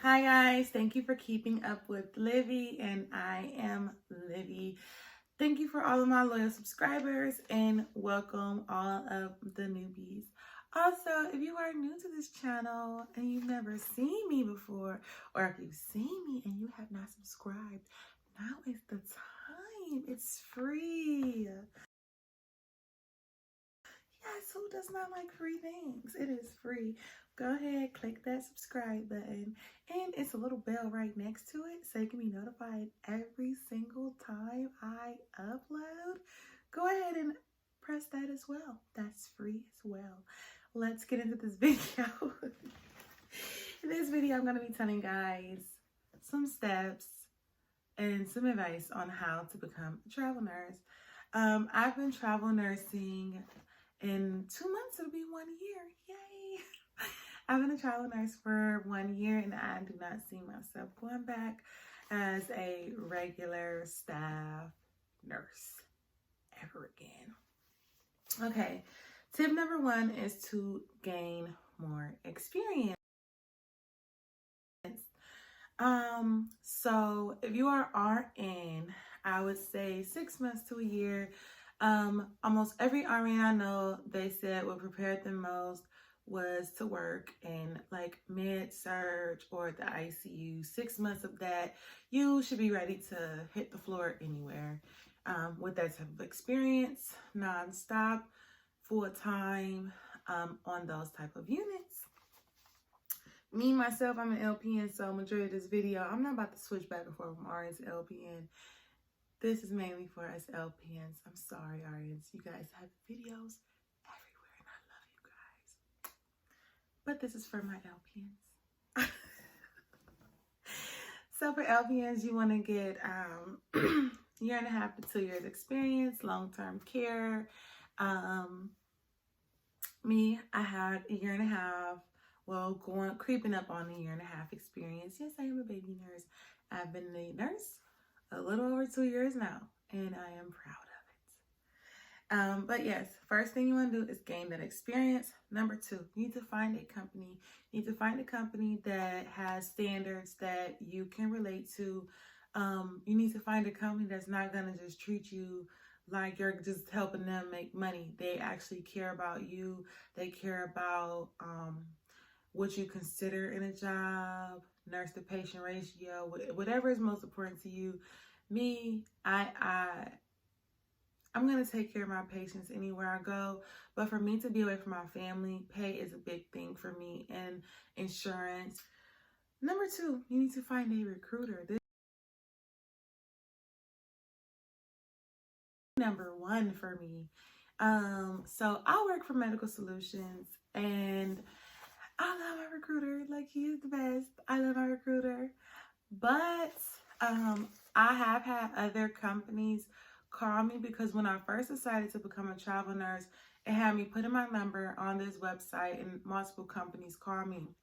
Hi guys, thank you for keeping up with Livy, and I am Livy. Thank you for all of my loyal subscribers and welcome all of the newbies. Also, if you are new to this channel and you've never seen me before, or if you've seen me and you have not subscribed, now is the time. It's free. Yes, who does not like free things? It is free. Go ahead, click that subscribe button, and it's a little bell right next to it so you can be notified every single time I upload. Go ahead and press that as well. That's free as well. Let's get into this video. In this video, I'm going to be telling guys some steps and some advice on how to become a travel nurse. I've been travel nursing. In 2 months, it'll be 1 year. Yay! I've been a travel nurse for 1 year, and I do not see myself going back as a regular staff nurse ever again. Okay, tip number 1 is to gain more experience. So if you are RN, I would say 6 months to a year. Almost every RN I know, they said what prepared them most was to work in like med surg or the ICU. 6 months of that, you should be ready to hit the floor anywhere. With that type of experience, nonstop, full time, on those type of units. Me, myself, I'm an LPN, so majority of this video, I'm not about to switch back and forth from RN to LPN. This is mainly for us LPNs. I'm sorry, RNs. You guys have videos everywhere, and I love you guys. But this is for my LPNs. So for LPNs, you want to get 1.5 years to 2 years experience, long-term care. Me, I had 1.5 years. Well, creeping up on 1.5 years experience. Yes, I am a baby nurse. I've been a nurse a little over 2 years now, and I am proud of it. But yes, first thing you want to do is gain that experience. Number 2, you need to find a company. You need to find a company that has standards that you can relate to. You need to find a company that's not going to just treat you like you're just helping them make money. They actually care about you. They care about what you consider in a job, nurse to patient ratio, whatever is most important to you. Me, I'm going to take care of my patients anywhere I go. But for me to be away from my family, pay is a big thing for me, and insurance. Number 2, you need to find a recruiter. This is number 1 for me. So I work for Medical Solutions, and I love my recruiter. Like, he is the best. I love my recruiter. But I have had other companies call me, because when I first decided to become a travel nurse, it had me put in my number on this website, and multiple companies call me.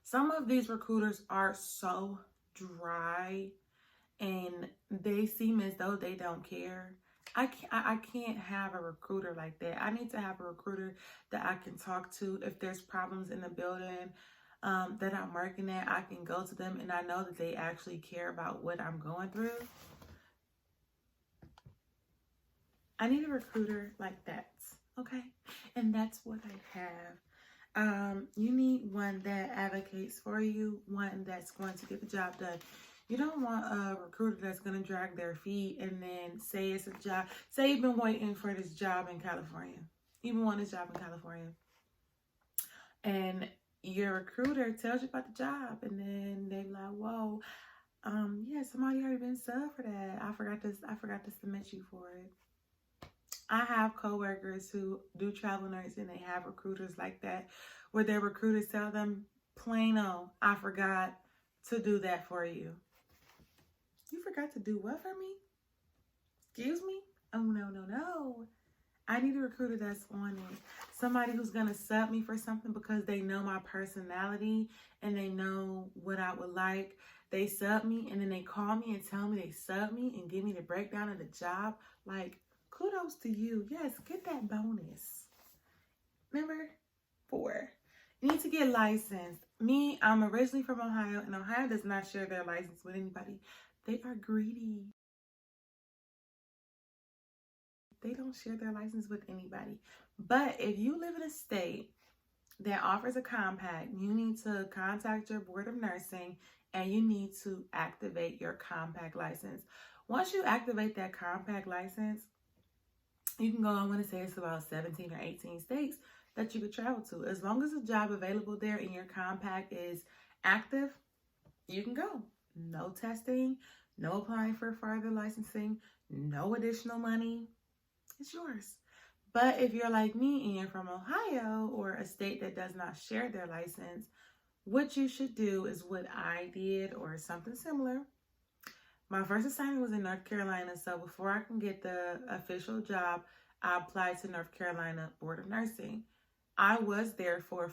Some of these recruiters are so dry, and they seem as though they don't care. I can't have a recruiter like that. I need to have a recruiter that I can talk to. If there's problems in the building that I'm working at, I can go to them, and I know that they actually care about what I'm going through. I need a recruiter like that, okay? And that's what I have. You need one that advocates for you, one that's going to get the job done. You don't want a recruiter that's going to drag their feet and then say it's a job. Say you've been waiting for this job in California. You've been wanting this job in California. And your recruiter tells you about the job, and then they're like, whoa, yeah, somebody already been subbed for that. I forgot to submit you for it. I have coworkers who do travel nursing, and they have recruiters like that, where their recruiters tell them, plain old, I forgot to do that for you. You forgot to do what for me? Excuse me? Oh, no. I need a recruiter that's on it. Somebody who's going to sub me for something because they know my personality and they know what I would like. They sub me, and then they call me and tell me they sub me and give me the breakdown of the job. Like, kudos to you. Yes, get that bonus. Number 4, you need to get licensed. Me, I'm originally from Ohio, and Ohio does not share their license with anybody. They are greedy. They don't share their license with anybody. But if you live in a state that offers a compact, you need to contact your board of nursing and you need to activate your compact license. Once you activate that compact license, you can go, I want to say it's about 17 or 18 states that you could travel to. As long as the job available there and your compact is active, you can go. No testing, no applying for further licensing, no additional money. It's yours. But if you're like me and you're from Ohio or a state that does not share their license, what you should do is what I did or something similar. My first assignment was in North Carolina, so before I can get the official job, I applied to North Carolina Board of Nursing. I was there for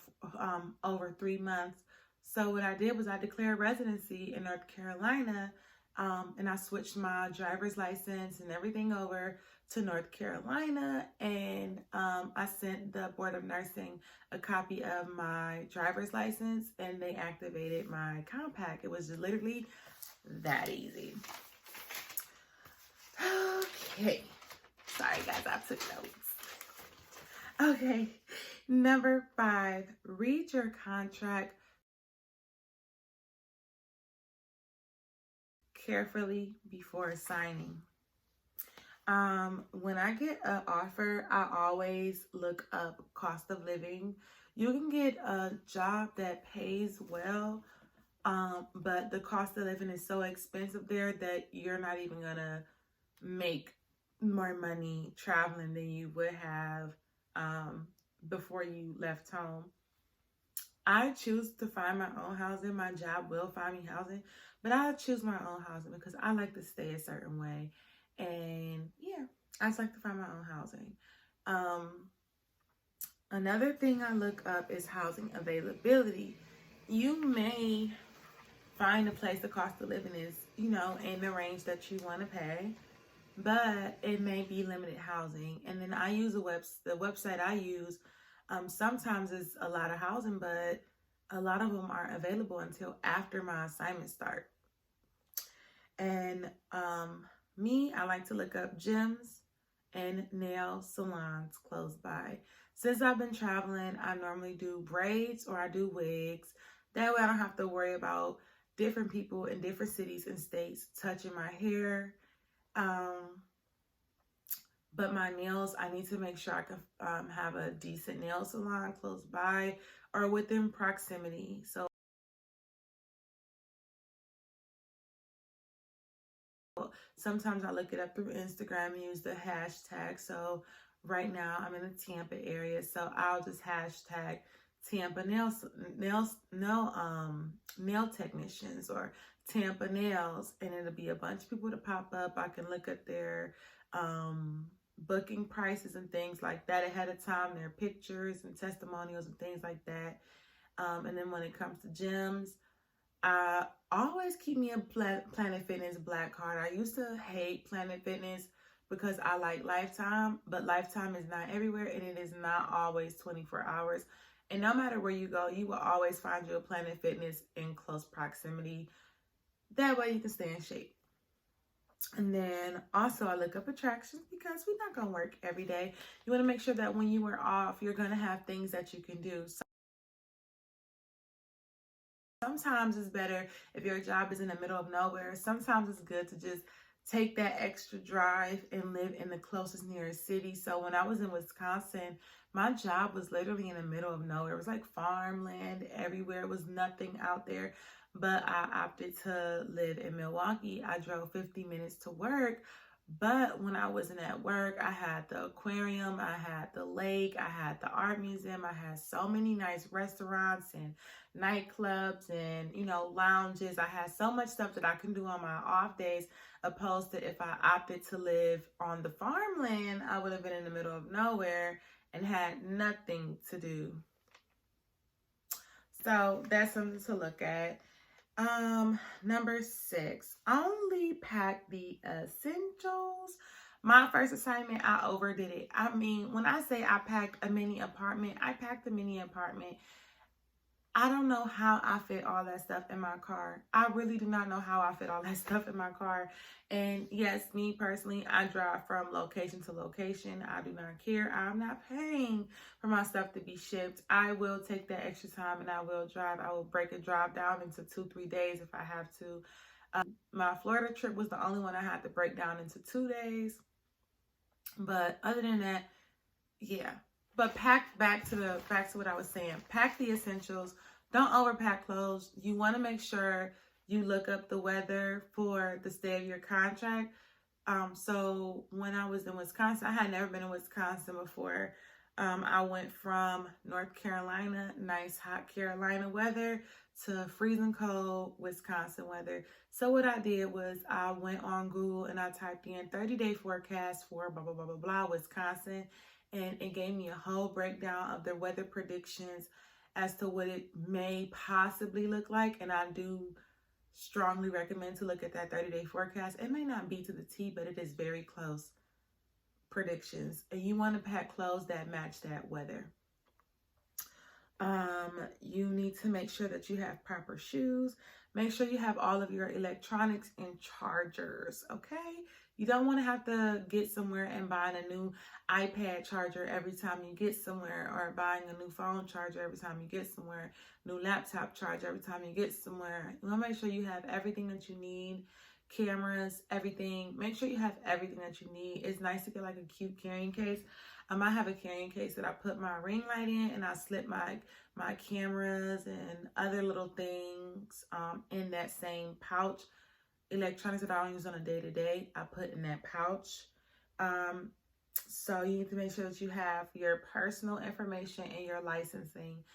over 3 months. So what I did was I declared residency in North Carolina, and I switched my driver's license and everything over to North Carolina, and I sent the Board of Nursing a copy of my driver's license, and they activated my compact. It was just literally that easy. Okay. Sorry, guys, I took notes. Okay. Number 5, read your contract carefully before signing. When I get an offer, I always look up cost of living. You can get a job that pays well, but the cost of living is so expensive there that you're not even gonna make more money traveling than you would have before you left home. I choose to find my own housing. My job will find me housing, but I choose my own housing because I like to stay a certain way. And yeah, I just like to find my own housing. Another thing I look up is housing availability. You may find a place the cost of living is, in the range that you want to pay, but it may be limited housing. And then I use the website I use. Sometimes it's a lot of housing, but a lot of them aren't available until after my assignment start. And I like to look up gyms and nail salons close by. Since I've been traveling, I normally do braids or I do wigs. That way I don't have to worry about different people in different cities and states touching my hair. But my nails, I need to make sure I can have a decent nail salon close by or within proximity. So sometimes I look it up through Instagram and use the hashtag. So right now I'm in the Tampa area, so I'll just hashtag Tampa nail technicians or Tampa nails, and it'll be a bunch of people to pop up. I can look at their booking prices and things like that ahead of time, their pictures and testimonials and things like that. And then when it comes to gyms, I always keep me a Planet Fitness Black card. I used to hate Planet Fitness because I like Lifetime, but Lifetime is not everywhere and it is not always 24 hours. And no matter where you go, you will always find you a Planet Fitness in close proximity. That way you can stay in shape. And then also I look up attractions because we're not going to work every day. You want to make sure that when you are off, you're going to have things that you can do. Sometimes it's better if your job is in the middle of nowhere. Sometimes it's good to just take that extra drive and live in the closest nearest city. So when I was in Wisconsin, my job was literally in the middle of nowhere. It was like farmland everywhere. It was nothing out there. But I opted to live in Milwaukee. I drove 50 minutes to work. But when I wasn't at work, I had the aquarium, I had the lake, I had the art museum, I had so many nice restaurants and nightclubs and, lounges. I had so much stuff that I can do on my off days, opposed to if I opted to live on the farmland, I would have been in the middle of nowhere and had nothing to do. So that's something to look at. Number 6, only pack the essentials. My first assignment, I overdid it. I mean, when I say I packed a mini apartment, I packed a mini apartment. I don't know how I fit all that stuff in my car. I really do not know how I fit all that stuff in my car. And yes, me personally, I drive from location to location. I do not care. I'm not paying for my stuff to be shipped. I will take that extra time and I will drive. I will break a drive down into 2-3 days if I have to. My Florida trip was the only one I had to break down into 2 days. But other than that, yeah. But back to what I was saying. Pack the essentials. Don't overpack clothes. You want to make sure you look up the weather for the stay of your contract. So when I was in Wisconsin, I had never been in Wisconsin before. I went from North Carolina, nice hot Carolina weather, to freezing cold Wisconsin weather. So what I did was I went on Google and I typed in 30-day forecast for blah, blah, blah, blah, blah, Wisconsin. And it gave me a whole breakdown of their weather predictions as to what it may possibly look like. And I do strongly recommend to look at that 30-day forecast. It may not be to the T, but it is very close predictions. And you want to pack clothes that match that weather. You need to make sure that you have proper shoes. Make sure you have all of your electronics and chargers, okay? You don't want to have to get somewhere and buy a new iPad charger every time you get somewhere, or buying a new phone charger every time you get somewhere, new laptop charger every time you get somewhere. You want to make sure you have everything that you need, cameras, everything. Make sure you have everything that you need. It's nice to get like a cute carrying case. I have a carrying case that I put my ring light in, and I slip my cameras and other little things in that same pouch. Electronics that I don't use on a day-to-day, I put in that pouch. So you need to make sure that you have your personal information and your licensing.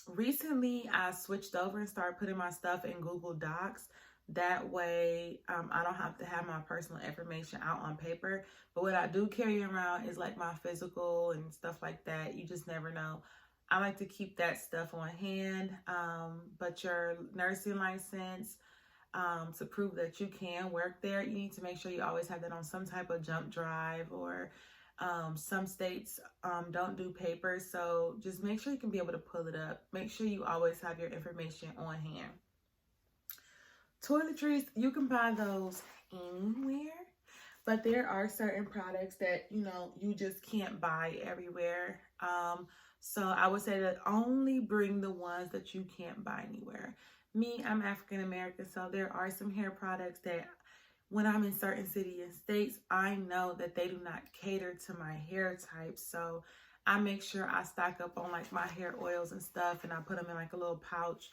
Recently, I switched over and started putting my stuff in Google Docs. That way, I don't have to have my personal information out on paper. But what I do carry around is like my physical and stuff like that. You just never know. I like to keep that stuff on hand. But your nursing license, to prove that you can work there, you need to make sure you always have that on some type of jump drive, or some states don't do paper. So just make sure you can be able to pull it up. Make sure you always have your information on hand. Toiletries, you can buy those anywhere, but there are certain products that, you just can't buy everywhere. So I would say that only bring the ones that you can't buy anywhere. Me, I'm African American, so there are some hair products that when I'm in certain cities and states, I know that they do not cater to my hair type. So I make sure I stock up on like my hair oils and stuff, and I put them in like a little pouch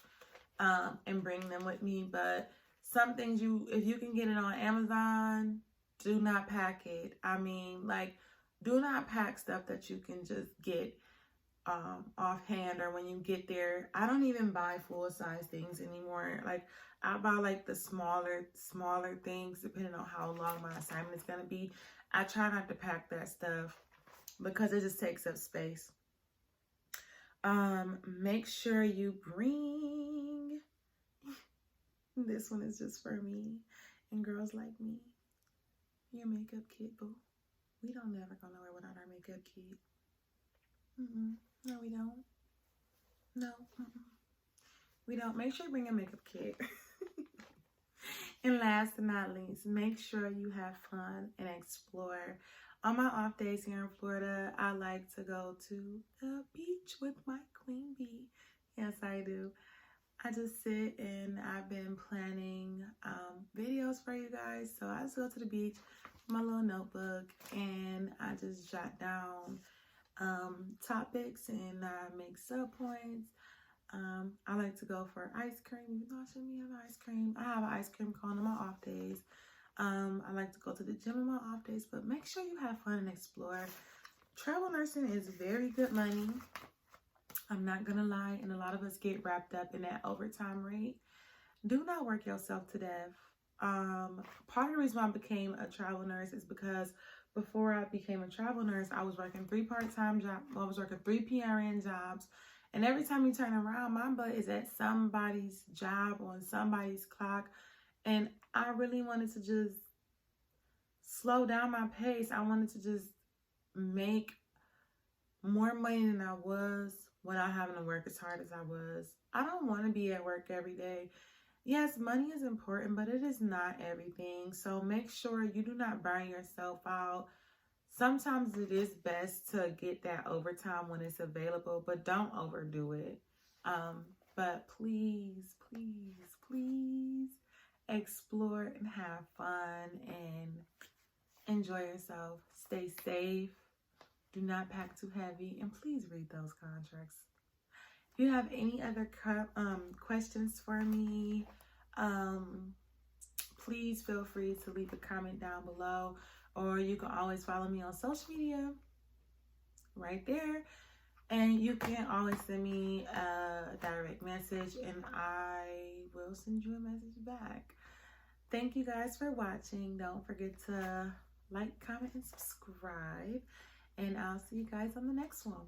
and bring them with me. But some things, if you can get it on Amazon, do not pack it. I mean, like, do not pack stuff that you can just get offhand, or when you get there. I don't even buy full size things anymore. Like, I buy like the smaller things depending on how long my assignment is going to be. I try not to pack that stuff because it just takes up space. Make sure you bring, this one is just for me and girls like me, your makeup kit, boo. We don't never go nowhere without our makeup kit. No, we don't. No, we don't. Make sure you bring a makeup kit. And last but not least, make sure you have fun and explore. On my off days here in Florida, I like to go to the beach with my queen bee. Yes, I do. I just sit and I've been planning videos for you guys. So I just go to the beach with my little notebook and I just jot down topics, and I make sub points. I like to go for ice cream, even though I shouldn't have ice cream. I have an ice cream cone on my off days. I like to go to the gym on my off days, but make sure you have fun and explore. Travel nursing is very good money. I'm not gonna lie, and a lot of us get wrapped up in that overtime rate. Do not work yourself to death. Part of the reason why I became a travel nurse is because before I became a travel nurse, I was working 3 part-time jobs. I was working 3 PRN jobs. And every time you turn around, my butt is at somebody's job, on somebody's clock. And I really wanted to just slow down my pace. I wanted to just make more money than I was without having to work as hard as I was. I don't want to be at work every day. Yes, money is important, but it is not everything. So make sure you do not burn yourself out. Sometimes it is best to get that overtime when it's available, but don't overdo it. Um, but please, please, please explore and have fun and enjoy yourself. Stay safe. Do not pack too heavy, and please read those contracts. If you have any other questions for me, please feel free to leave a comment down below, or you can always follow me on social media right there, and you can always send me a direct message and I will send you a message back. Thank you guys for watching. Don't forget to like, comment, and subscribe, and I'll see you guys on the next one.